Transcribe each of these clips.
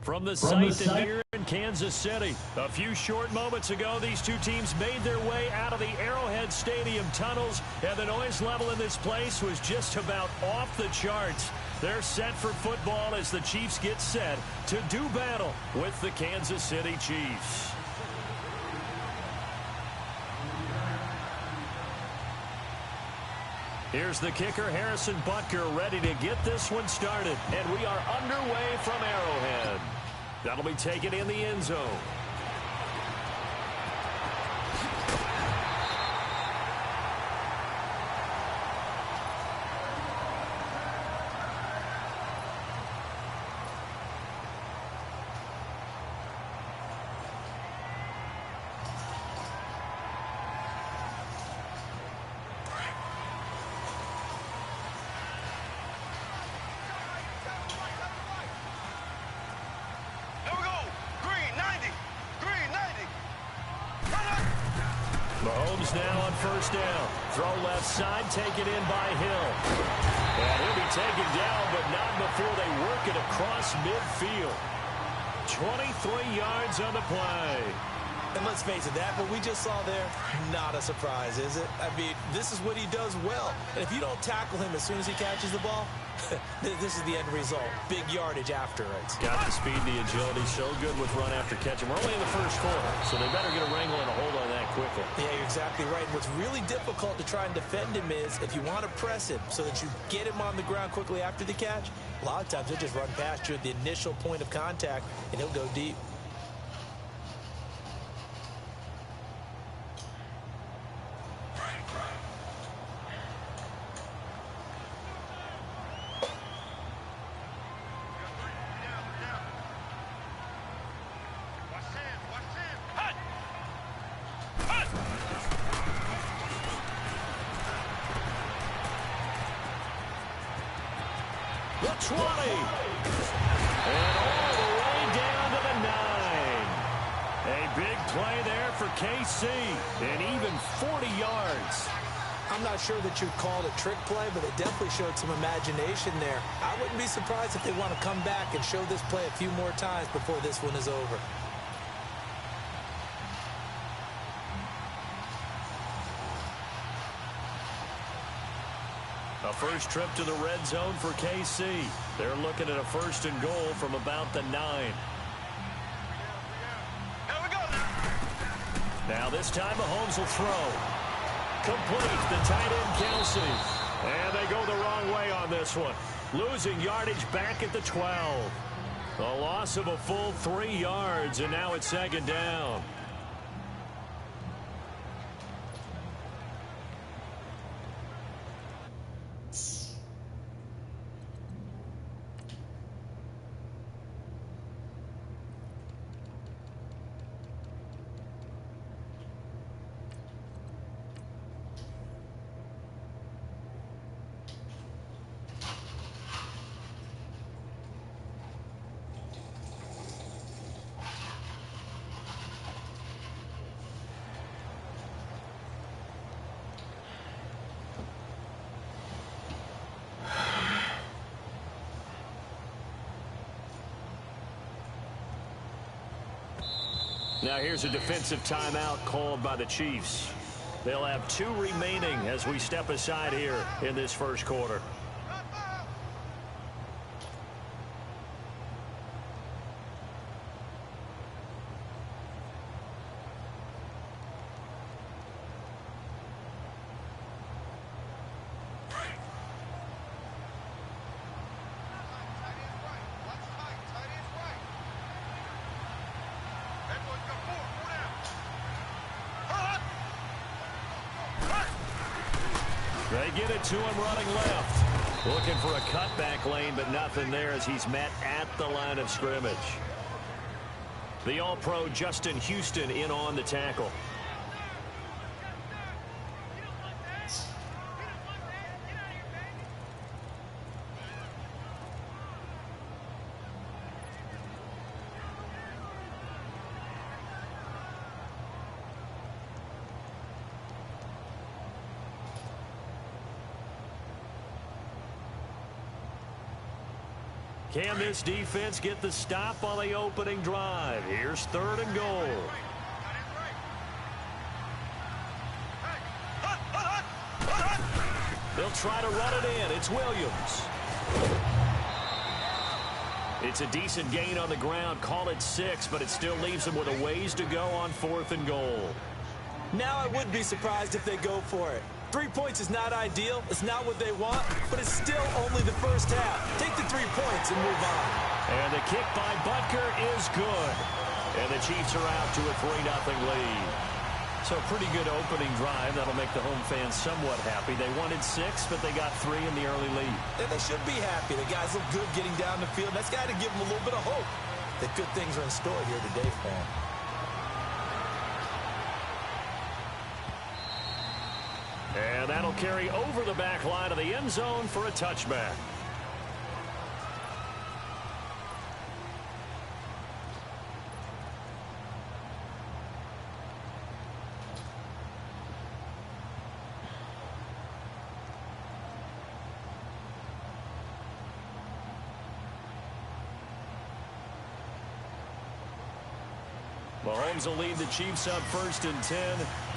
From the site here in Kansas City. A few short moments ago, these two teams made their way out of the Arrowhead Stadium tunnels, and the noise level in this place was just about off the charts. They're set for football as the Chiefs get set to do battle with the Kansas City Chiefs. Here's the kicker, Harrison Butker, ready to get this one started. And we are underway from Arrowhead. That'll be taken in the end zone. Mahomes now on first down. Throw left side, taken in by Hill. And he'll be taken down, but not before they work it across midfield. 23 yards on the play. And let's face it, that what we just saw there, not a surprise, is it? I mean, this is what he does well. And if you don't tackle him as soon as he catches the ball, this is the end result. Big yardage after it. Got the speed, the agility, so good with run after catch. And we're only in the first quarter, so they better get a wrangle and a hold on that quickly. Yeah, you're exactly right. What's really difficult to try and defend him is if you want to press him so that you get him on the ground quickly after the catch, a lot of times he'll just run past you at the initial point of contact, and he'll go deep. The 20. And all the way down to the 9. A big play there for KC. And even 40 yards. I'm not sure that you'd call it a trick play, but it definitely showed some imagination there. I wouldn't be surprised if they want to come back and show this play a few more times before this one is over. A first trip to the red zone for KC. They're looking at a first and goal from about the 9. Here we go. Now this time Mahomes will throw. Complete, the tight end Kelsey. And they go the wrong way on this one. Losing yardage back at the 12. A loss of a full 3 yards, and now it's second down. Now here's a defensive timeout called by the Chiefs. They'll have 2 remaining as we step aside here in this first quarter. They get it to him running left. Looking for a cutback lane, but nothing there as he's met at the line of scrimmage. The All-Pro Justin Houston in on the tackle. Can this defense get the stop on the opening drive? Here's 3rd and goal. They'll try to run it in. It's Williams. It's a decent gain on the ground. Call it 6, but it still leaves them with a ways to go on 4th and goal. Now I wouldn't be surprised if they go for it. 3 points is not ideal. It's not what they want, but it's still only the first half. Take the 3 points and move on. And the kick by Butker is good. And the Chiefs are out to a 3-0 lead. So a pretty good opening drive. That'll make the home fans somewhat happy. They wanted 6, but they got 3 in the early lead. And they should be happy. The guys look good getting down the field. That's got to give them a little bit of hope that good things are in store here today for them. And that'll carry over the back line of the end zone for a touchback. Mahomes will lead the Chiefs up 1st and 10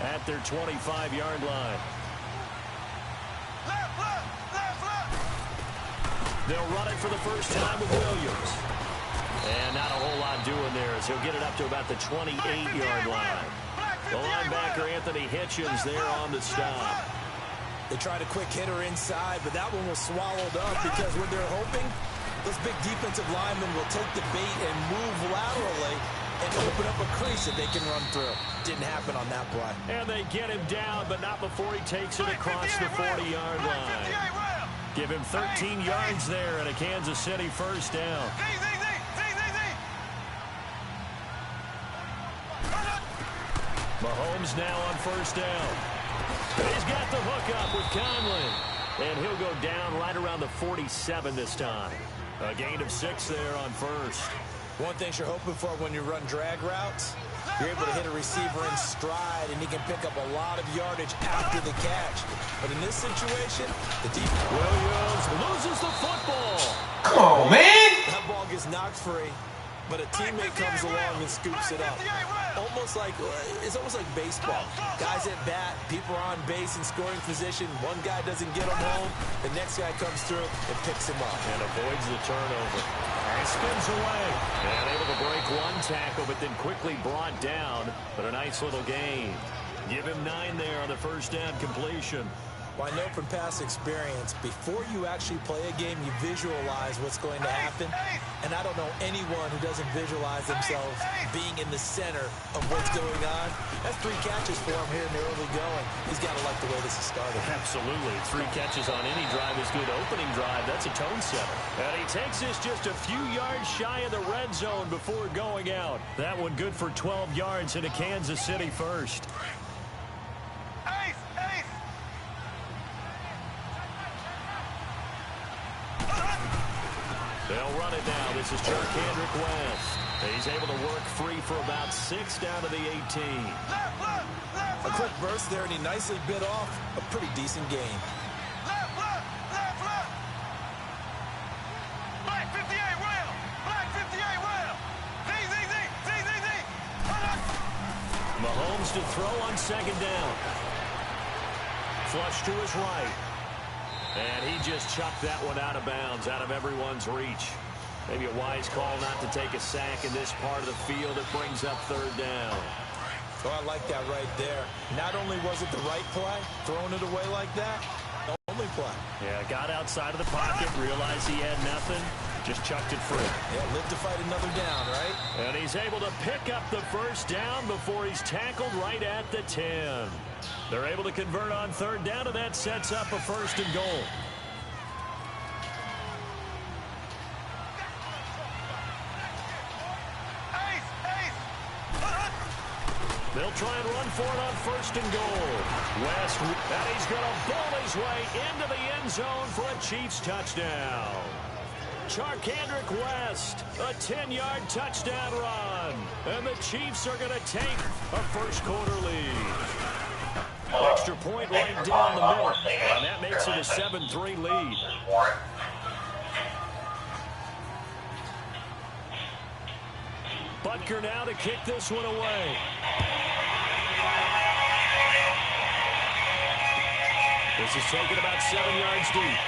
at their 25-yard line. They'll run it for the first time with Williams. And not a whole lot doing there as he'll get it up to about the 28-yard line. The linebacker, Anthony Hitchens, there on the stop. They tried a quick hitter inside, but that one was swallowed up because when they're hoping, those big defensive linemen will take the bait and move laterally and open up a crease that they can run through. Didn't happen on that play. And they get him down, but not before he takes it across the 40-yard line. Give him 13 yards there and a Kansas City first down. Mahomes now on first down. He's got the hook up with Conley. And he'll go down right around the 47 this time. A gain of 6 there on first. One thing you're hoping for when you run drag routes, you're able to hit a receiver in stride, and he can pick up a lot of yardage after the catch. But in this situation, the defense... Williams loses the football. Come on, man! That ball gets knocked free, but a teammate comes along and scoops it up. It's almost like baseball. Guys at bat, people are on base in scoring position. One guy doesn't get him home. The next guy comes through and picks him up. And avoids the turnover. And spins away. And able to break one tackle, but then quickly brought down. But a nice little gain. Give him 9 there on the first down completion. Well, I know from past experience, before you actually play a game, you visualize what's going to happen. And I don't know anyone who doesn't visualize themselves being in the center of what's going on. That's 3 catches for him here in the early going. He's got to like the way this is started. Absolutely. 3 catches on any drive is good. Opening drive, that's a tone setter. And he takes this just a few yards shy of the red zone before going out. That one good for 12 yards into Kansas City first. They'll run it now. This is Charkandrick West. He's able to work free for about 6 down to the 18. A quick burst there, and he nicely bit off a pretty decent gain. Black 58 rail. Black 58 rail. Mahomes to throw on 2nd down. Flush to his right. And he just chucked that one out of bounds, out of everyone's reach. Maybe a wise call not to take a sack in this part of the field. It brings up 3rd down. Oh, I like that right there. Not only was it the right play, throwing it away like that, the only play. Yeah, got outside of the pocket, realized he had nothing, just chucked it free. Yeah, live to fight another down, right? And he's able to pick up the first down before he's tackled right at the 10. They're able to convert on 3rd down, and that sets up a 1st and goal. They'll try and run for it on 1st and goal. West, and he's going to ball his way into the end zone for a Chiefs touchdown. Charkandrick West, a 10-yard touchdown run. And the Chiefs are going to take a first-quarter lead. Extra point right down the middle. And that makes it a 7-3 lead. Butker now to kick this one away. This is taken about 7 yards deep.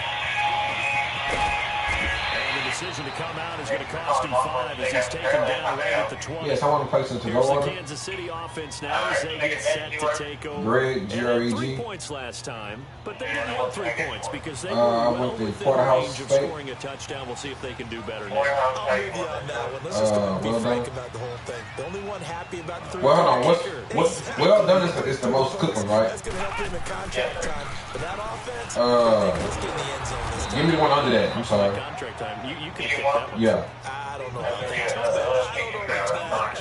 And the decision to come out is going to cost him 5 as he's taken down right at the 20. Yes, I want to play some to go Here's on. the Kansas City offense now as they get set to take over. Greg, They had G-R-E-G. 3 points last time, but they didn't have 3 points because they were well the within Porterhouse range of State. scoring a touchdown. We'll see if they can do better now. I'll move you on that one. Let's just go and be frank about the whole thing. The only one happy about the 3 Well, hold on. kicker. What's well done is the most cooking, right? That's going to help him in contract time. But that offense, let's get in the end zone this time. Give me the one under that. I'm sorry. Contract time. You can kick that one. Yeah. I don't know about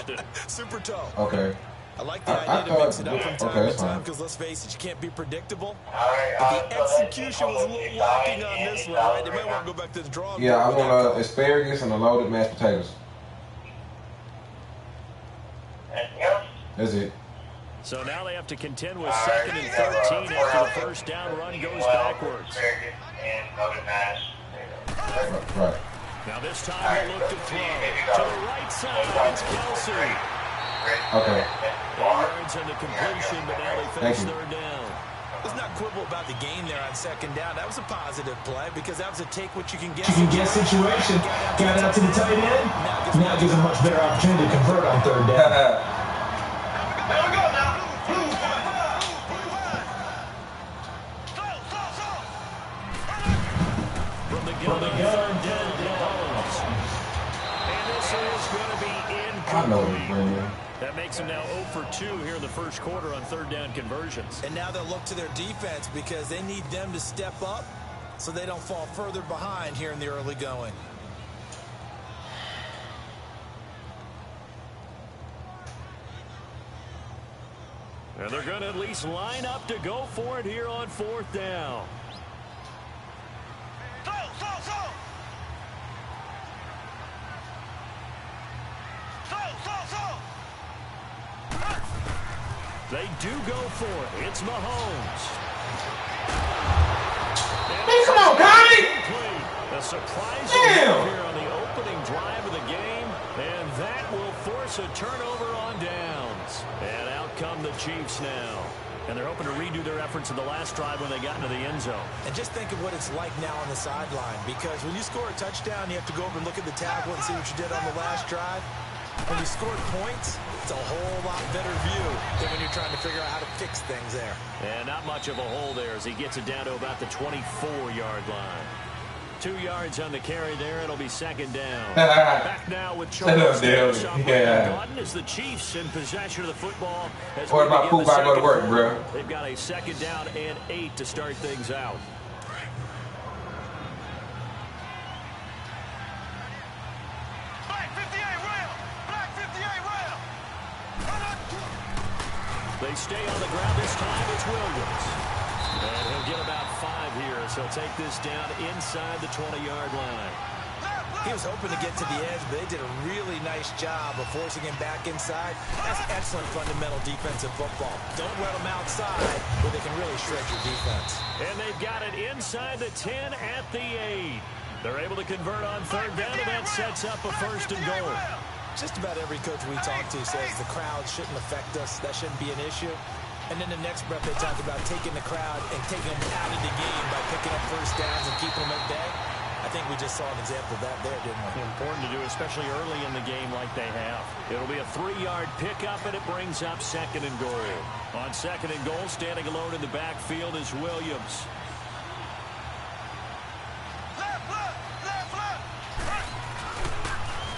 that. Super toe. Okay. I like the idea to mix it up from time to time because, let's face it, you can't be predictable. But the execution was a little lacking on this one, right? They might want to go back to the drawing board. Yeah, I want asparagus and a loaded mashed potatoes. That's it. So now they have to contend with 2nd and 13 after the first down run goes backwards. Right. Now this time they look to throw. To the right side, it's Kelsey. Okay. 8 yards on the completion, but now they face 3rd down. Let's not quibble about the game there on 2nd down. That was a positive play because that was a take what you can get. Situation. Got out to the tight end. Now gives a much better opportunity to convert on 3rd down. There we go now. From the gun, 3rd down to Mahomes. And this is going to be I know it, incomplete. man. That makes them now 0 for 2 here in the first quarter on 3rd down conversions. And now they'll look to their defense because they need them to step up so they don't fall further behind here in the early going. And they're going to at least line up to go for it here on 4th down. They do go for it. It's Mahomes. Hey, come on, Connie! A surprise here on the opening drive of the game, and that will force a turnover on downs. And out come the Chiefs now. And they're hoping to redo their efforts in the last drive when they got into the end zone. And just think of what it's like now on the sideline, because when you score a touchdown, you have to go over and look at the tablet and see what you did on the last drive. When you scored points, it's a whole lot better view than when you're trying to figure out how to fix things there. And not much of a hole there as he gets it down to about the 24-yard line. 2 yards on the carry there. It'll be 2nd down. Back now with Charles Davis as the Chiefs in possession of the football. What about Cooutboi go to work, bro? They've got a 2nd down and 8 to start things out. They stay on the ground this time. It's Williams. And he'll get about 5 here as he'll take this down inside the 20-yard line. He was hoping to get to the edge, but they did a really nice job of forcing him back inside. That's excellent fundamental defensive football. Don't let them outside where they can really shred your defense. And they've got it inside the 10 at the 8. They're able to convert on 3rd down, and that sets up a 1st and goal. Just about every coach we talk to says the crowd shouldn't affect us. That shouldn't be an issue. And then the next breath they talk about taking the crowd and taking them out of the game by picking up 1st downs and keeping them at bay. I think we just saw an example of that there, didn't we? Important to do, especially early in the game like they have. It'll be a 3-yard pickup, and it brings up 2nd and goal. On 2nd and goal, standing alone in the backfield is Williams.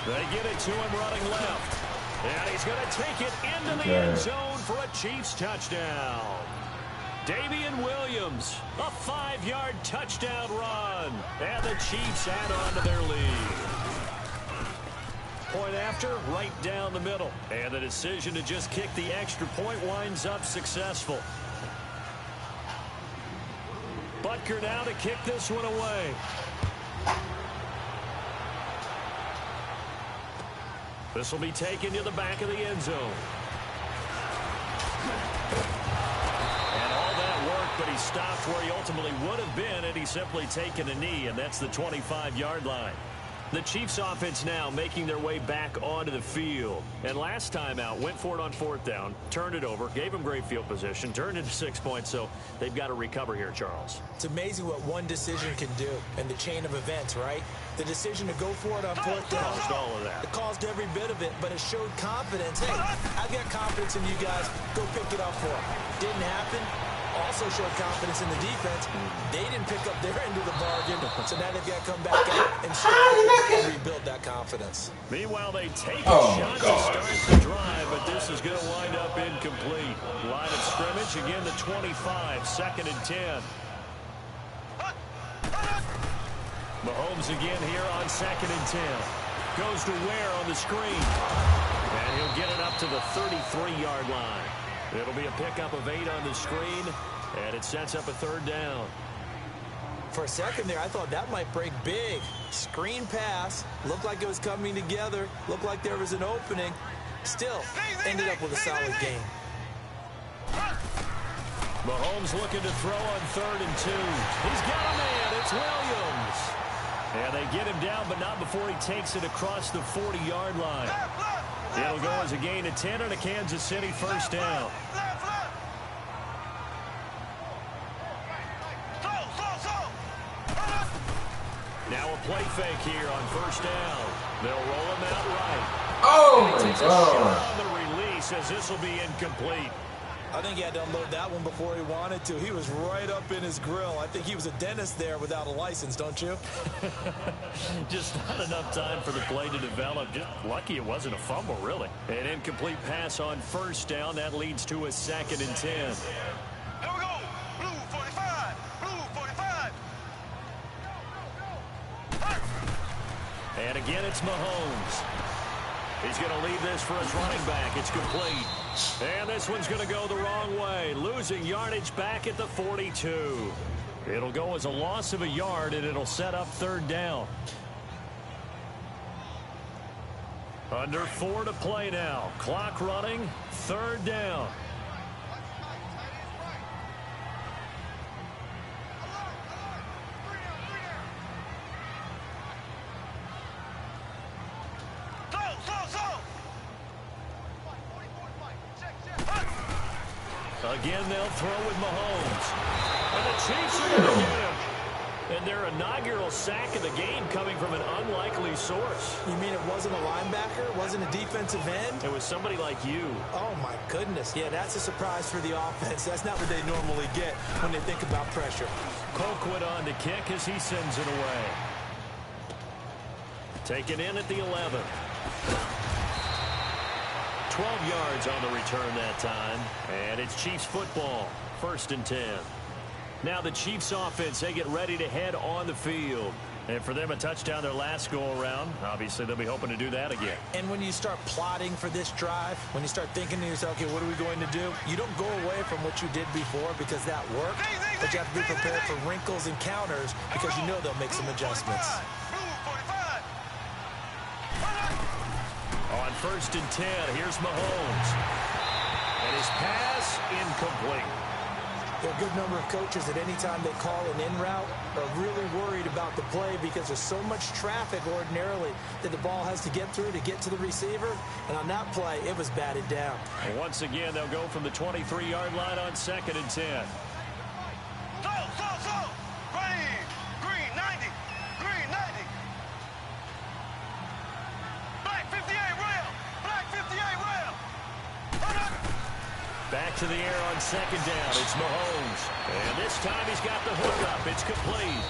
They get it to him running left. And he's going to take it into the end zone for a Chiefs touchdown. Damian Williams, a 5-yard touchdown run. And the Chiefs add on to their lead. Point after, right down the middle. And the decision to just kick the extra point winds up successful. Butker now to kick this one away. This will be taken to the back of the end zone. And all that work, but he stopped where he ultimately would have been had he simply taken a knee, and that's the 25-yard line. The Chiefs offense now making their way back onto the field. And last time out, went for it on 4th down, turned it over, gave them great field position, turned into 6 points, so they've got to recover here, Charles. It's amazing what one decision can do in the chain of events, right? The decision to go for it on 4th down. Caused all of that. It caused every bit of it, but it showed confidence. Hey, I've got confidence in you guys. Go pick it up for them. Didn't happen. Also showed confidence in the defense. They didn't pick up their end of the bargain, so now they've got to come back out and start and rebuild that confidence. Meanwhile, they take a shot to start the drive, but this is going to wind up incomplete. Line of scrimmage, again the 25, 2nd and 10. Mahomes again here on 2nd and 10. Goes to Ware on the screen. And he'll get it up to the 33-yard line. It'll be a pickup of 8 on the screen, and it sets up a 3rd down. For a second there, I thought that might break big. Screen pass. Looked like it was coming together. Looked like there was an opening. Still, ended up with a solid game. Mahomes looking to throw on 3rd and 2. He's got a man. It's Williams. And they get him down, but not before he takes it across the 40-yard line. It'll go as a gain of 10 and a Kansas City 1st down. Now a play fake here on 1st down. They'll roll him out right. Oh, my Takes a shot God. on the release as this will be incomplete. I think he had to unload that one before he wanted to. He was right up in his grill. I think he was a dentist there without a license, don't you? Just not enough time for the play to develop. Just lucky it wasn't a fumble, really. An incomplete pass on 1st down. That leads to a 2nd and 10. Here we go. Blue 45. Blue 45. And again, it's Mahomes. He's going to leave this for his running back. It's complete. And this one's going to go the wrong way. Losing yardage back at the 42. It'll go as a loss of a yard, and it'll set up 3rd down. Under 4 to play now. Clock running. 3rd down. Again, they'll throw with Mahomes. And the Chiefs are going to get him. And their inaugural sack of the game coming from an unlikely source. You mean it wasn't a linebacker? It wasn't a defensive end? It was somebody like you. Oh, my goodness. Yeah, that's a surprise for the offense. That's not what they normally get when they think about pressure. Colquitt on to kick as he sends it away. Taken in at the 11. 12 yards on the return that time. And it's Chiefs football. 1st and 10. Now the Chiefs offense, they get ready to head on the field. And for them, a touchdown their last go-around. Obviously, they'll be hoping to do that again. And when you start plotting for this drive, when you start thinking to yourself, okay, what are we going to do? You don't go away from what you did before because that worked. But you have to be prepared for wrinkles and counters because you know they'll make some adjustments. On 1st and 10, here's Mahomes. And his pass incomplete. There are a good number of coaches that any time they call an in route are really worried about the play because there's so much traffic ordinarily that the ball has to get through to get to the receiver. And on that play, it was batted down. And once again, they'll go from the 23-yard line on 2nd and 10. Green 90. Green 90. Black 58 rail. Black 58 rail. Back to the air on 2nd down. It's Mahomes. And this time he's got the hook up. It's complete.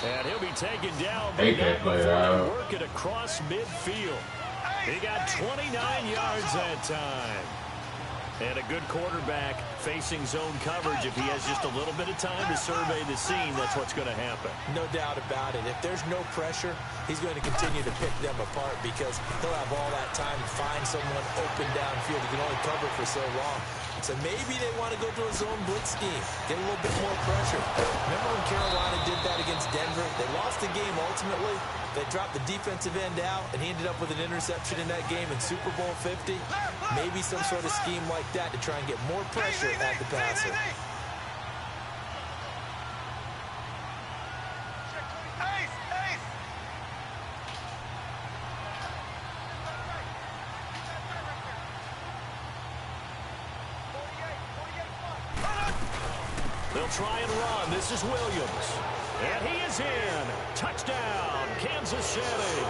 And he'll be taken down. They can't play it out. Work it across midfield. He got 29 yards that time. And a good quarterback facing zone coverage. If he has just a little bit of time to survey the scene, that's what's going to happen. No doubt about it. If there's no pressure, he's going to continue to pick them apart because he'll have all that time to find someone open downfield. He can only cover for so long. So maybe they want to go to a zone blitz scheme, get a little bit more pressure. Remember when Carolina did that against Denver? They lost the game ultimately. They dropped the defensive end out, and he ended up with an interception in that game in Super Bowl 50. Maybe some sort of scheme like that to try and get more pressure at the passer. They'll try and run. This is Williams. And he is in. Touchdown, Kansas City.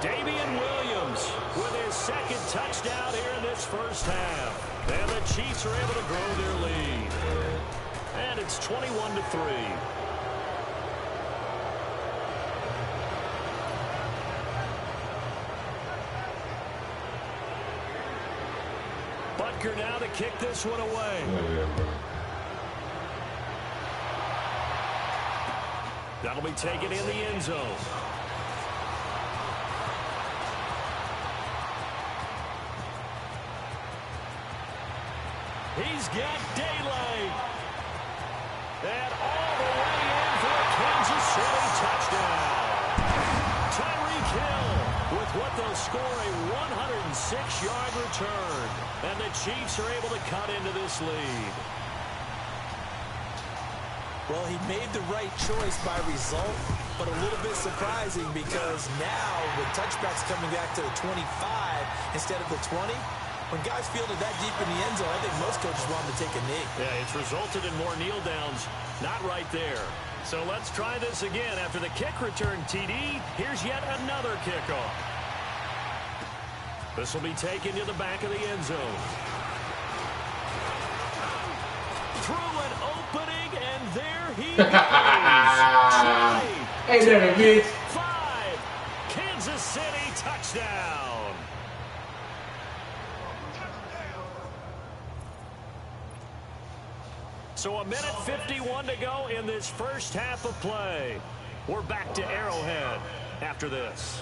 Damian Williams with his second touchdown here in this first half. And the Chiefs are able to grow their lead. And it's 21-3. Butker now to kick this one away. That'll be taken in the end zone. He's got daylight. And all the way in for a Kansas City touchdown. Tyreek Hill with what they'll score a 106-yard return. And the Chiefs are able to cut into this lead. Well, he made the right choice by result, but a little bit surprising because now with touchbacks coming back to the 25 instead of the 20, when guys fielded that deep in the end zone, I think most coaches want them to take a knee. Yeah, it's resulted in more kneel downs. Not right there. So let's try this again. After the kick return TD, here's yet another kickoff. This will be taken to the back of the end zone. Through an opening, and there he goes. Hey there, bitch. 5. Kansas City touchdown. So a minute 51 to go in this first half of play. We're back to Arrowhead after this.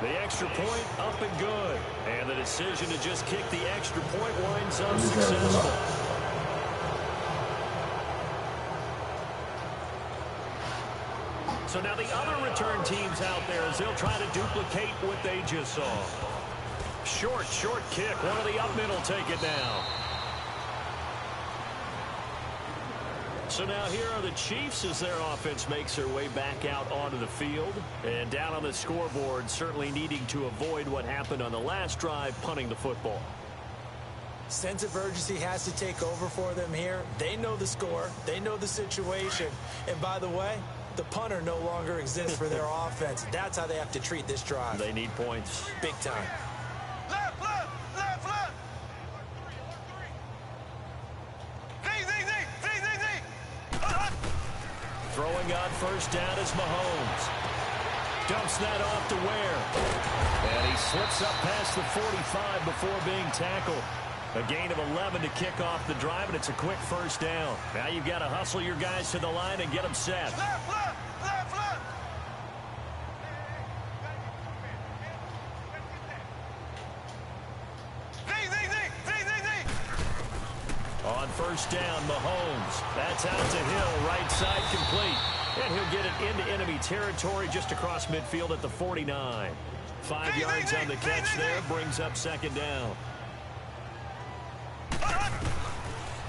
The extra point up and good. And the decision to just kick the extra point winds up successful. So now the other return teams out there as they'll try to duplicate what they just saw. Short kick. One of the up middle take it now. So now here are the Chiefs as their offense makes their way back out onto the field. And down on the scoreboard, certainly needing to avoid what happened on the last drive, punting the football. Sense of urgency has to take over for them here. They know the score. They know the situation. And by the way, the punter no longer exists for their offense. That's how they have to treat this drive. They need points. Big time. Left. Throwing on first down is Mahomes. Dumps that off to Ware. And he slips up past the 45 before being tackled. A gain of 11 to kick off the drive, and it's a quick first down. Now you've got to hustle your guys to the line and get them set. Left. On first down, Mahomes. That's out to Hill, right side complete. And he'll get it into enemy territory just across midfield at the 49. 5 yards on the catch there, brings up second down.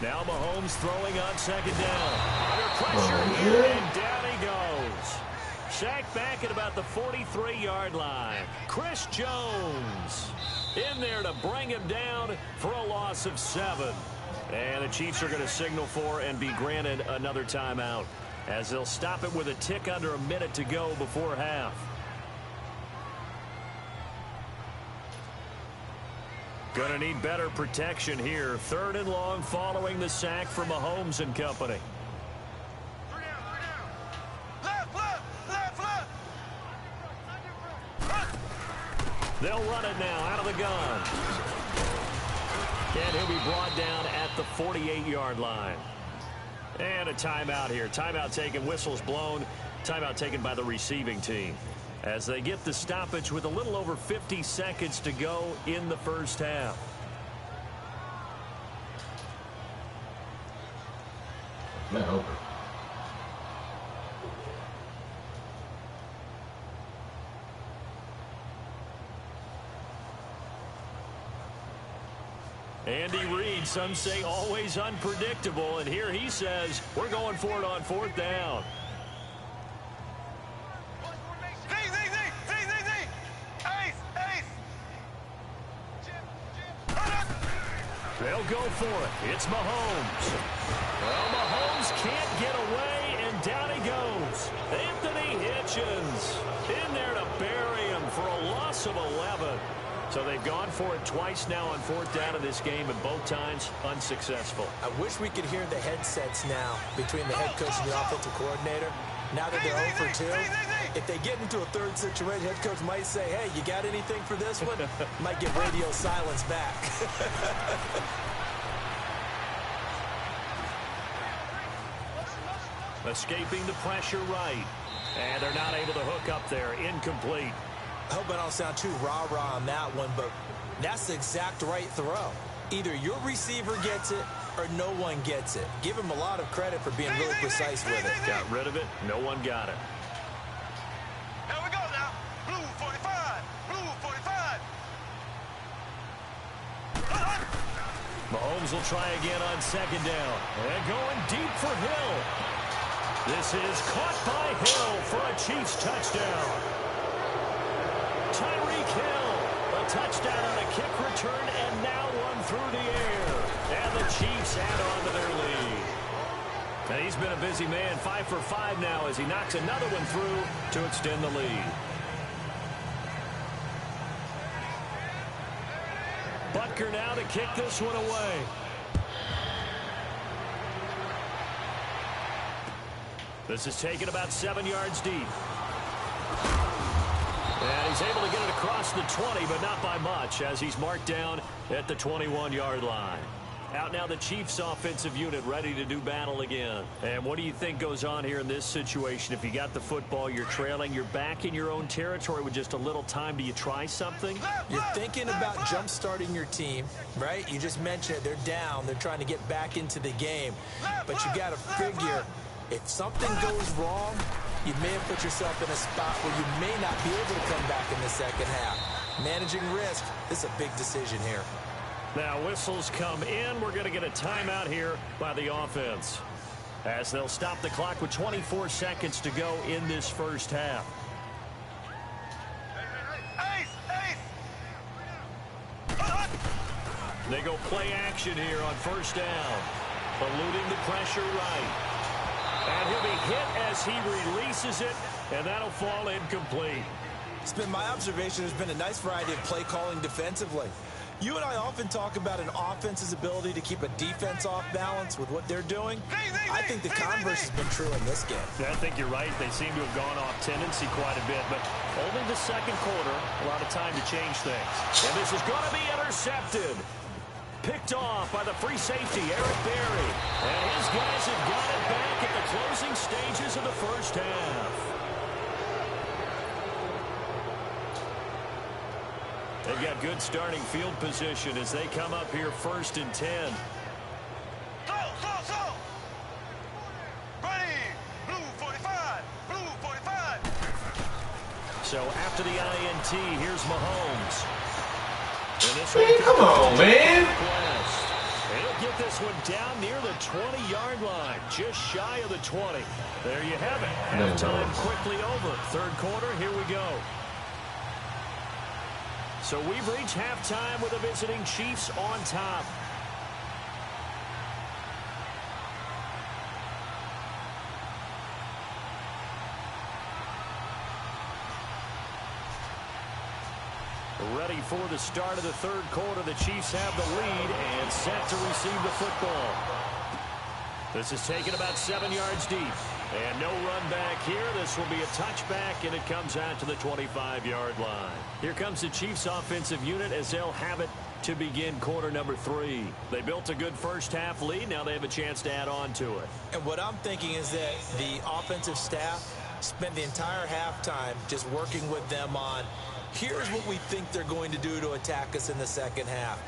Now Mahomes throwing on second down. Under pressure here, and down he goes. Sacked back at about the 43-yard line. Chris Jones in there to bring him down for a loss of 7. And the Chiefs are going to signal for and be granted another timeout as they'll stop it with a tick under a minute to go before half. Going to need better protection here. 3rd and long following the sack from Mahomes and company. Left. They'll run it now out of the gun. And he'll be brought down at the 48-yard line. And a timeout here. Timeout taken, whistles blown. Timeout taken by the receiving team. As they get the stoppage with a little over 50 seconds to go in the first half. No. Andy Reid, some say always unpredictable, and here he says we're going for it on 4th down. Ace. They'll go for it. It's Mahomes. Well, Mahomes can't get away, and down he goes. Anthony Hitchens in there to bury him for a loss of 11. So they've gone for it twice now on fourth down of this game, and both times unsuccessful. I wish we could hear the headsets now between the head coach and the offensive coordinator. Now that they're 0 for 2, if they get into a third situation, head coach might say, hey, you got anything for this one? Might get radio silence back. Escaping the pressure right. And they're not able to hook up there. Incomplete. I hope I don't sound too rah-rah on that one, but that's the exact right throw. Either your receiver gets it or no one gets it. Give him a lot of credit for being really precise with it. Got rid of it. No one got it. Here we go now. Blue 45. Blue 45. Mahomes will try again on second down. And going deep for Hill. This is caught by Hill for a Chiefs touchdown. Tyreek Hill, a touchdown on a kick return, and now one through the air. And the Chiefs add on to their lead. And he's been a busy man, 5 for 5 now as he knocks another one through to extend the lead. Butker now to kick this one away. This is taken about 7 yards deep. And he's able to get it across the 20, but not by much, as he's marked down at the 21-yard line. Out now the Chiefs offensive unit ready to do battle again. And what do you think goes on here in this situation? If you got the football, you're trailing, you're back in your own territory with just a little time. Do you try something? You're thinking about jump-starting your team, right? You just mentioned it. They're down. They're trying to get back into the game. But you got to figure, if something goes wrong, you may have put yourself in a spot where you may not be able to come back in the second half. Managing risk, this is a big decision here. Now whistles come in. We're going to get a timeout here by the offense, as they'll stop the clock with 24 seconds to go in this first half. They go play action here on first down. Eluding the pressure right. And he'll be hit as he releases it, and that'll fall incomplete. It's been my observation. There's been a nice variety of play calling defensively. You and I often talk about an offense's ability to keep a defense off balance with what they're doing. I think the converse has been true in this game. I think you're right. They seem to have gone off tendency quite a bit, but only the second quarter, a lot of time to change things. And this is going to be intercepted. Picked off by the free safety, Eric Berry. And his guys have got it back at the closing stages of the first half. They've got good starting field position as they come up here 1st and 10. Go! Ready! Blue 45! Blue 45! So after the INT, here's Mahomes. And this Man, come on, man. He'll get this one down near the 20-yard line, just shy of the 20. There you have it. Halftime quickly over. Third quarter, here we go. So we've reached halftime with the visiting Chiefs on top. Ready for the start of the third quarter. The Chiefs have the lead and set to receive the football. This is taken about 7 yards deep. And no run back here. This will be a touchback, and it comes out to the 25-yard line. Here comes the Chiefs offensive unit as they'll have it to begin quarter number 3. They built a good first half lead. Now they have a chance to add on to it. And what I'm thinking is that the offensive staff spent the entire halftime just working with them on, here's what we think they're going to do to attack us in the second half.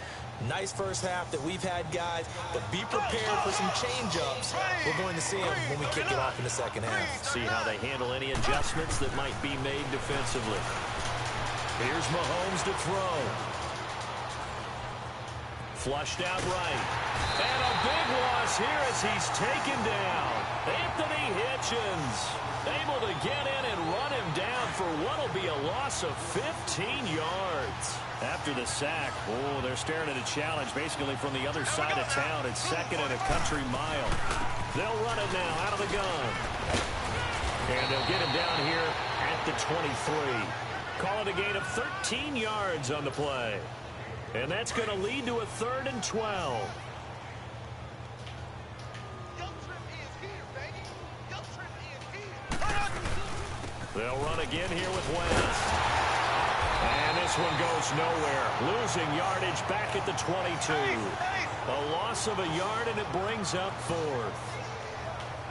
Nice first half that we've had, guys, but be prepared for some change-ups. We're going to see them when we kick it off in the second half. See how they handle any adjustments that might be made defensively. Here's Mahomes to throw. Flushed out right. And a big loss here as he's taken down. Anthony Hitchens able to get in and run him down for what will be a loss of 15 yards. After the sack, oh, they're staring at a challenge basically from the other side of town. It's second and a country mile. They'll run it now out of the gun. And they'll get him down here at the 23. Call it a gain of 13 yards on the play. And that's going to lead to a 3rd and 12. They'll run again here with Wentz. And this one goes nowhere. Losing yardage back at the 22. A loss of a yard, and it brings up 4th.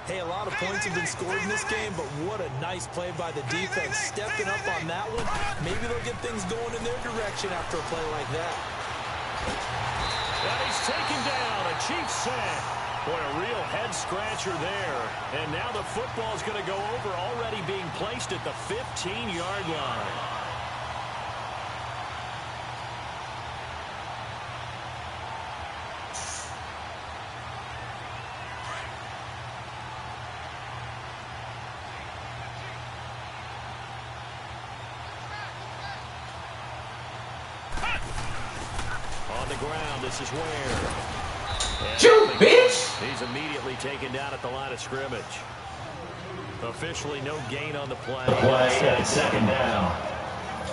Hey, a lot of points have been scored in this game, but what a nice play by the defense. Stepping up on that one. Maybe they'll get things going in their direction after a play like that. And he's taken down. A Chiefs sack. Boy, a real head-scratcher there. And now the football's going to go over, already being placed at the 15-yard line. On the ground, this is Ware. Shoot, bitch! He's immediately taken down at the line of scrimmage. Officially no gain on the play. Second down.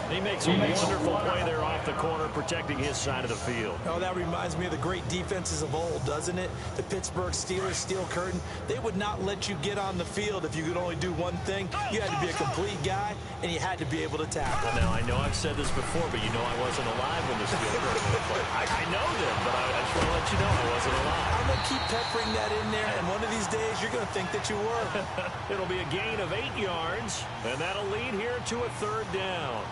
He makes a wonderful play there off the corner, protecting his side of the field. Oh, that reminds me of the great defenses of old, doesn't it? The Pittsburgh Steelers, Steel Curtain. They would not let you get on the field if you could only do one thing. You had to be a complete guy, and you had to be able to tackle. Now, I know I've said this before, but you know I wasn't alive when the Steel Curtain was played. I know them, but I just want to let you know I wasn't alive. I'm going to keep peppering that in there, and one of these days you're going to think that you were. It'll be a gain of 8 yards, and that'll lead here to a 3rd down.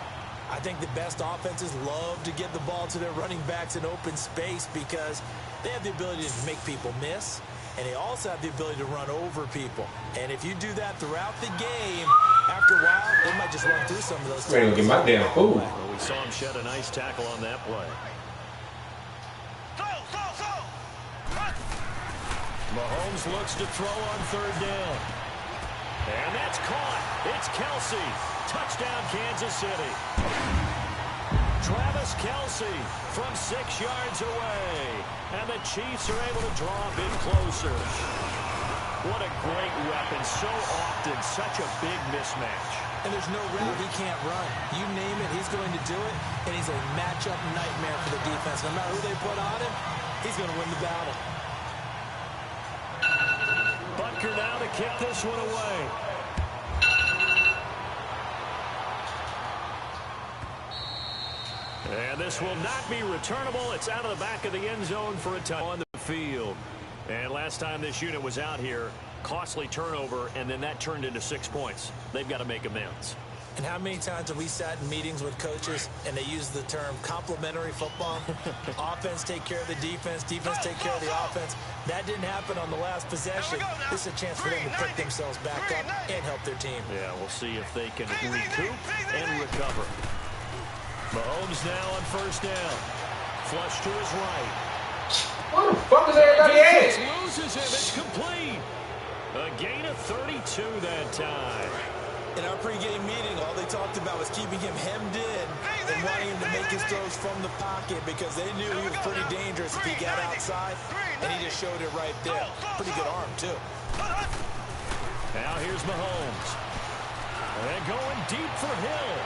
I think the best offenses love to get the ball to their running backs in open space because they have the ability to make people miss, and they also have the ability to run over people. And if you do that throughout the game, after a while, they might just run through some of those. Ready to get my damn food. Well, we saw him shed a nice tackle on that play. Mahomes looks to throw on 3rd down. And that's caught. It's Kelsey. Touchdown, Kansas City. Travis Kelsey from 6 yards away. And the Chiefs are able to draw a bit closer. What a great weapon. So often, such a big mismatch. And there's no route he can't run. You name it, he's going to do it. And he's a matchup nightmare for the defense. No matter who they put on him, he's going to win the battle. Butker now to kick this one away. And this will not be returnable. It's out of the back of the end zone for a touchdown on the field. And last time this unit was out here, costly turnover, and then that turned into 6 points. They've got to make amends. And how many times have we sat in meetings with coaches and they use the term complementary football? Offense take care of the defense, defense take care of the offense. That didn't happen on the last possession. This is a chance for them to pick themselves back up and help their team. Yeah, we'll see if they can recoup and recover. Mahomes now on 1st down. Flush to his right. What the fuck is everybody at? Loses him. It's complete. A gain of 32 that time. In our pregame meeting, all they talked about was keeping him hemmed in and wanting him to make his throws from the pocket because they knew he was pretty dangerous if he got outside, and he just showed it right there. Pretty good arm, too. Now here's Mahomes. And going deep for Hill.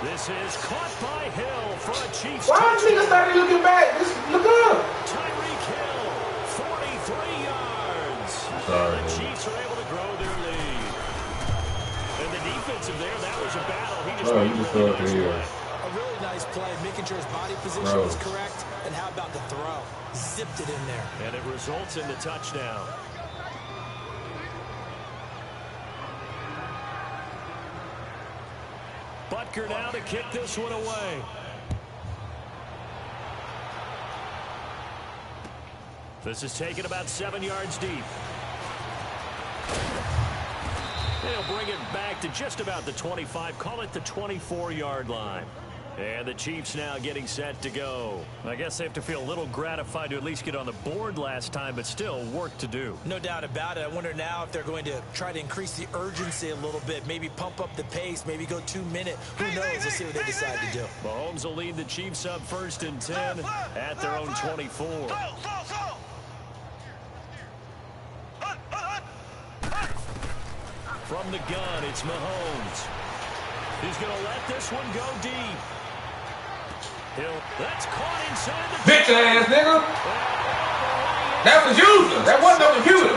This is caught by Hill for a Chiefs Why touchdown. niggas started looking back? Just look up. Tyreek Hill, 43 yards. Sorry. And the Chiefs are able to grow their lead. And the defensive there, that was a battle. He just made you just a really throw it nice here. play. A really nice play, making sure his body position was correct. And how about the throw? Zipped it in there. And it results in the touchdown. Butker now to kick this one away. This is taken about 7 yards deep. They'll bring it back to just about the 25. Call it the 24-yard line. And the Chiefs now getting set to go. I guess they have to feel a little gratified to at least get on the board last time, but still work to do. No doubt about it. I wonder now if they're going to try to increase the urgency a little bit, maybe pump up the pace, maybe go 2 minute. Who knows? We'll see what they decide to do. Mahomes will lead the Chiefs up 1st and 10 at their own 24. From the gun, it's Mahomes. He's going to let this one go deep. That's caught inside the... Bitch ass nigga. That was user. That wasn't a computer.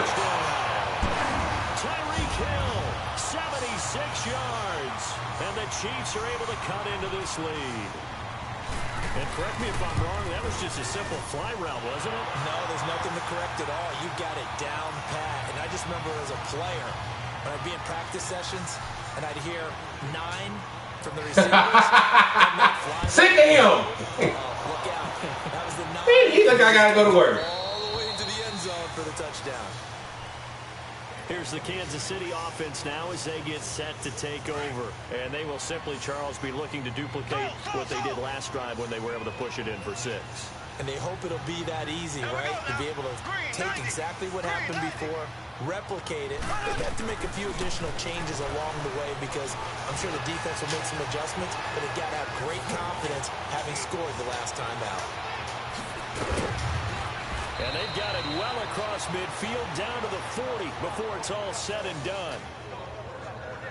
Tyreek Hill, 76 yards. And the Chiefs are able to cut into this lead. And correct me if I'm wrong, that was just a simple fly route, wasn't it? No, there's nothing to correct at all. You got it down pat. And I just remember as a player, when I'd be in practice sessions, and I'd hear 9 from the receivers. Sick of him. Look out. That was the 9. He's like, I gotta go to work. All the way into the end zone for the touchdown. Here's the Kansas City offense now as they get set to take over. And they will simply, Charles, be looking to duplicate what they did last drive when they were able to push it in for 6. And they hope it'll be that easy, right? To be able to take exactly what happened before, replicate it. They have to make a few additional changes along the way because I'm sure the defense will make some adjustments, but they've got to have great confidence having scored the last time out. And they've got it well across midfield down to the 40 before it's all said and done.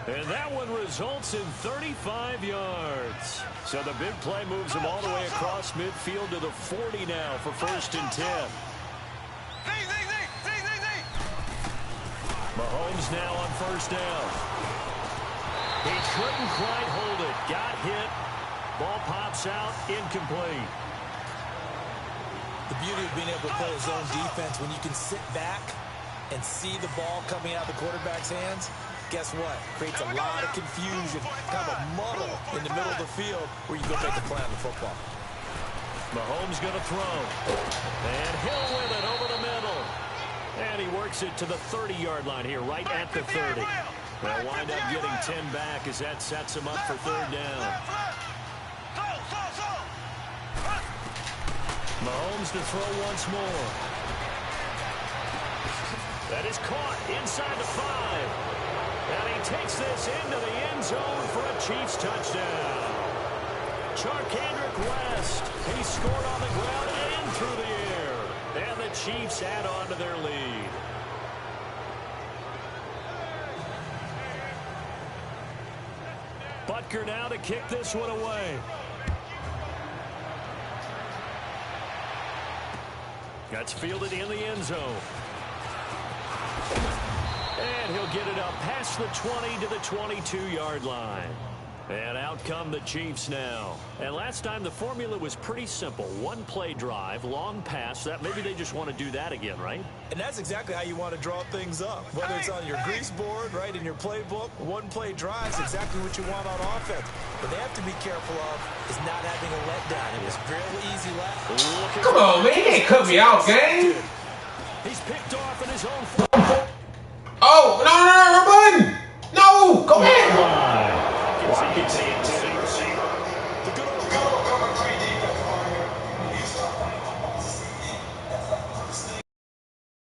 And that one results in 35 yards. So the big play moves them all the way across midfield to the 40 now for 1st and 10. Mahomes now on 1st down. He couldn't quite hold it. Got hit. Ball pops out. Incomplete. The beauty of being able to play his own defense, when you can sit back and see the ball coming out of the quarterback's hands, guess what? Creates a lot of confusion, kind of a muddle in the middle of the field where you go make a play on the football. Mahomes going to throw. And Hill with it over the middle. And he works it to the 30-yard line here, right at the 30. They'll wind up getting 10 back as that sets him up for 3rd down. Mahomes to throw once more. That is caught inside the 5. And he takes this into the end zone for a Chiefs touchdown. Charkandrick West. He scored on the ground and through the air. And the Chiefs add on to their lead. Butker now to kick this one away. That's fielded in the end zone. And he'll get it up past the 20 to the 22-yard line. And out come the Chiefs now. And last time the formula was pretty simple. 1-play drive, long pass. That maybe they just want to do that again, right? And that's exactly how you want to draw things up. Whether it's on your grease board, right, in your playbook, 1-play drive is exactly what you want on offense. What they have to be careful of is not having a letdown. It was fairly easy left. Come on, man. He ain't cut me off, gang. He's picked off in his own... Oh, no.